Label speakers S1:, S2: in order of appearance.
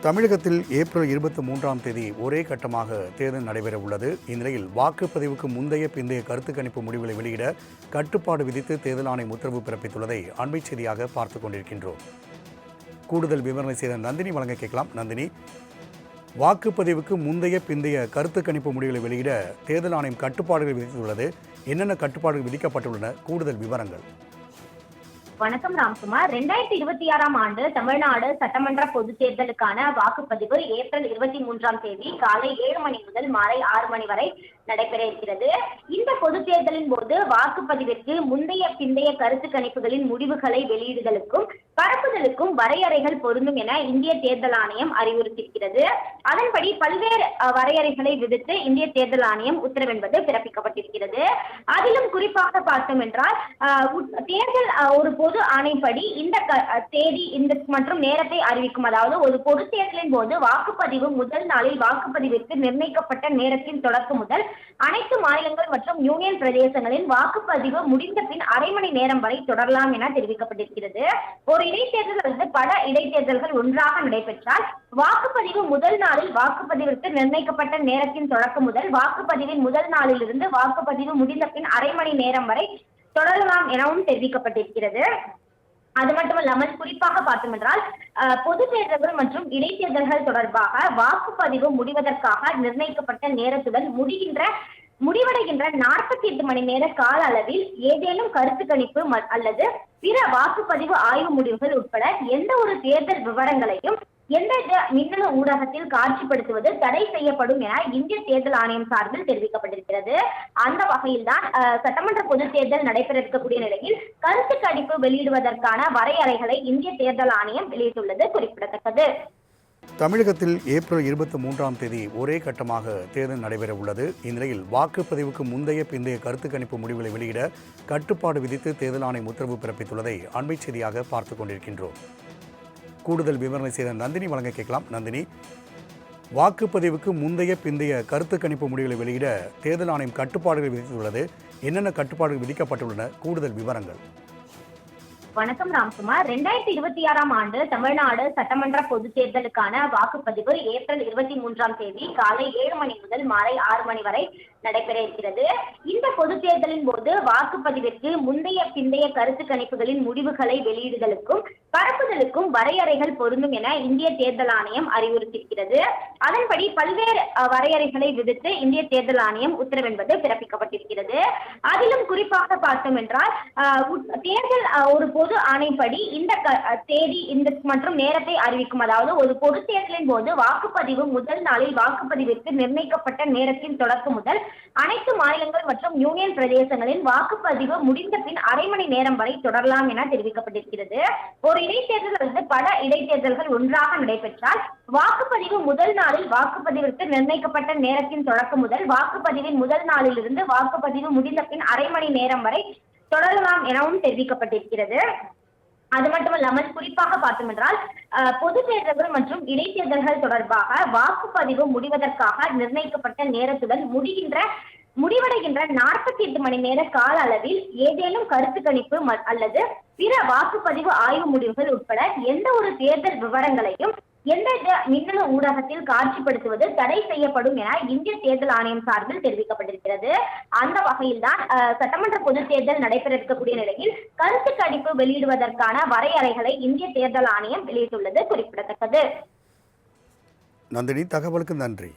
S1: தமிழகத்தில் ஏப்ரல் 23ஆம் தேதி ஒரே கட்டமாக தேர்தல் நடைபெற உள்ளது. இந்நிலையில் வாக்குப்பதிவுக்கு முந்தைய பிந்தைய கருத்து கணிப்பு முடிவுகளை வெளியிட கட்டுப்பாடு விதித்து தேர்தல் ஆணையம் உத்தரவு பிறப்பித்துள்ளதை அண்மை செய்தியாக பார்த்துக் கொண்டிருக்கின்றோம். கூடுதல் விவரணை செய்த நந்தினி வழங்க கேட்கலாம். நந்தினி, வாக்குப்பதிவுக்கு முந்தைய பிந்தைய கருத்து கணிப்பு முடிவுகளை வெளியிட தேர்தல் ஆணையம் கட்டுப்பாடுகள் விதித்துள்ளது. என்னென்ன கட்டுப்பாடுகள் விதிக்கப்பட்டுள்ளன? கூடுதல் விவரங்கள்.
S2: வணக்கம் ராம்குமார். 2026ஆம் ஆண்டு தமிழ்நாடு சட்டமன்ற பொதுத் தேர்தலுக்கான வாக்குப்பதிவு ஏப்ரல் 23ஆம் தேதி காலை 7 மணி முதல் மாலை 6 மணி வரை நடைபெற இருக்கிறது. இந்த பொதுத் தேர்தலின் போது வாக்குப்பதிவிற்கு முந்தைய பிந்தைய கருத்து கணிப்புகளின் முடிவுகளை வெளியிடுதலுக்கும் பரப்புதலுக்கும் வரையறைகள் பொருந்தும் என இந்திய தேர்தல் ஆணையம் அறிவுறுத்தியிருக்கிறது. அதன்படி பல்வேறு வரையறைகளை விடுத்து இந்திய தேர்தல் ஆணையம் உத்தரவு என்பது பிறப்பிக்கப்பட்டிருக்கிறது. அதிலும் குறிப்பாக பார்த்தோம் என்றால் தேர்தல் ஒரு பொது ஆணைப்படி இந்த தேதி மற்றும் நேரத்தை அறிவிக்கும். அதாவது ஒரு பொது தேர்தலின் போது வாக்குப்பதிவு முதல் நாளில் வாக்குப்பதிவிற்கு நிர்ணயிக்கப்பட்ட நேரத்தின் தொடக்கம் முதல் அனைத்து மாநிலங்கள் மற்றும் யூனியன் பிரதேசங்களின் வாக்குப்பதிவு முடிந்த பின் அரை மணி நேரம் வரை தொடரலாம் என தெரிவிக்கப்பட்டிருக்கிறது. ஒரு இடைத்தேர்தல் அல்லது பல இடைத்தேர்தல்கள் ஒன்றாக நடைபெற்றால் வாக்குப்பதிவு முதல் நாளில் வாக்குப்பதிவிற்கு நிர்ணயிக்கப்பட்ட நேரத்தின் தொடக்கம் முதல் வாக்குப்பதிவின் முதல் நாளில் இருந்து வாக்குப்பதிவு முடிந்த பின் அரை மணி நேரம் வரை தொடரலாம் எனவும் தெரிவிக்கப்பட்டிருக்கிறது. அது மட்டுமல்லாமல் குறிப்பாக பார்த்தோம் என்றால் பொது தேர்தல்கள் மற்றும் இடைத்தேர்தல்கள் தொடர்பாக வாக்குப்பதிவு முடிவதற்காக நிர்ணயிக்கப்பட்ட நேரத்துடன் முடிவடைகின்ற 48 மணி நேர கால அளவில் ஏதேனும் கருத்து கணிப்பு அல்லது பிற வாக்குப்பதிவு ஆய்வு முடிவுகள் உட்பட எந்த ஒரு தேர்தல் விவரங்களையும் எந்த மின்னணு ஊடகத்தில் காட்சிப்படுத்துவது தடை செய்யப்படும் என இந்திய தேர்தல் ஆணையம் சார்பில் தெரிவிக்கப்பட்டிருக்கிறது. அந்த வகையில்தான் சட்டமன்ற பொதுத் தேர்தல் நடைபெற இருக்கக்கூடிய நிலையில் கருத்து கணிப்பு வெளியிடுவதற்கான வரையறைகளை இந்திய தேர்தல் ஆணையம் வெளியிட்டுள்ளது குறிப்பிடத்தக்கது.
S1: தமிழகத்தில் ஏப்ரல் 23ஆம் தேதி ஒரே கட்டமாக தேர்தல் நடைபெற உள்ளது. இந்நிலையில் வாக்குப்பதிவுக்கு முந்தைய பிந்தைய கருத்து கணிப்பு முடிவுகளை வெளியிட கட்டுப்பாடு விதித்து தேர்தல் ஆணையம் உத்தரவு பிறப்பித்துள்ளதை அண்மை செய்தியாக பார்த்துக் கொண்டிருக்கின்றோம். கூடுதல் விவரணை செய்த நந்தினி வழங்க கேட்கலாம். நந்தினி, வாக்குப்பதிவுக்கு முந்தைய பிந்தைய கருத்து கணிப்பு முடிவுகளை வெளியிட தேர்தல் ஆணையம் கட்டுப்பாடுகள் விதித்துள்ளது. என்னென்ன கட்டுப்பாடுகள் விதிக்கப்பட்டுள்ளன? கூடுதல் விவரங்கள்.
S2: வணக்கம் ராம்குமார். 2026ஆம் ஆண்டு தமிழ்நாடு சட்டமன்ற பொதுத் தேர்தலுக்கான வாக்குப்பதிவு ஏப்ரல் 23ஆம் தேதி காலை 7 மணி முதல் மாலை 6 மணி வரை நடைபெற இருக்கிறது. இந்த பொதுத் தேர்தலின் போது வாக்குப்பதிவிற்கு முந்தைய பிந்தைய கருத்து கணிப்புகளின் முடிவுகளை வெளியிடுதலுக்கும் பரப்புதலுக்கும் வரையறைகள் பொருந்தும் என இந்திய தேர்தல் ஆணையம் அறிவுறுத்தியிருக்கிறது. அதன்படி பல்வேறு வரையறைகளை விடுத்து இந்திய தேர்தல் ஆணையம் உத்தரவு என்பது பிறப்பிக்கப்பட்டிருக்கிறது. அதிலும் குறிப்பாக பார்த்தோம் என்றால் தேர்தல் ஒரு பொது ஆணைப்படி இந்த தேதி மற்றும் நேரத்தை அறிவிக்கும். அதாவது ஒரு பொது தேர்தலின் போது வாக்குப்பதிவு முதல் நாளில் வாக்குப்பதிவிற்கு நிர்ணயிக்கப்பட்ட நேரத்தின் தொடக்கம் முதல் அனைத்து மாநிலங்கள் மற்றும் யூனியன் பிரதேசங்களின் வாக்குப்பதிவு முடிந்த பின் அரை மணி நேரம் வரை தொடரலாம் என தெரிவிக்கப்பட்டிருக்கிறது. ஒரு இடைத்தேர்தல் அல்லது பல இடைத்தேர்தல்கள் ஒன்றாக நடைபெற்றால் வாக்குப்பதிவு முதல் நாளில் வாக்குப்பதிவிற்கு நிர்ணயிக்கப்பட்ட நேரத்தின் தொடக்கம் முதல் வாக்குப்பதிவின் முதல் நாளில் இருந்து வாக்குப்பதிவு முடிந்த பின் அரை மணி நேரம் வரை தொடரலாம் எனவும் தெரிவிக்கப்பட்டிருக்கிறது. அது மட்டுமல்லாமல் குறிப்பாக பார்த்தோம் என்றால் பொது தேர்தல்கள் மற்றும் இடைத்தேர்தல்கள் தொடர்பாக வாக்குப்பதிவு முடிவதற்காக நிர்ணயிக்கப்பட்ட நேரத்துடன் முடிவடைகின்ற 48 மணி நேர கால அளவில் ஏதேனும் கருத்து கணிப்பு அல்லது பிற வாக்குப்பதிவு ஆய்வு முடிவுகள் உட்பட எந்த ஒரு தேர்தல் விவரங்களையும் எந்த மின்னணு ஊடகத்தில் காட்சிப்படுத்துவது தடை செய்யப்படும் என இந்திய தேர்தல் ஆணையம் சார்பில் தெரிவிக்கப்பட்டிருக்கிறது. அந்த வகையில்தான் சட்டமன்ற பொதுத் தேர்தல் நடைபெற இருக்கக்கூடிய நிலையில் கருத்து கணிப்பு வெளியிடுவதற்கான வரையறைகளை இந்திய தேர்தல் ஆணையம் வெளியிட்டுள்ளது குறிப்பிடத்தக்கது.
S1: நந்தினி, தகவலுக்கு நன்றி.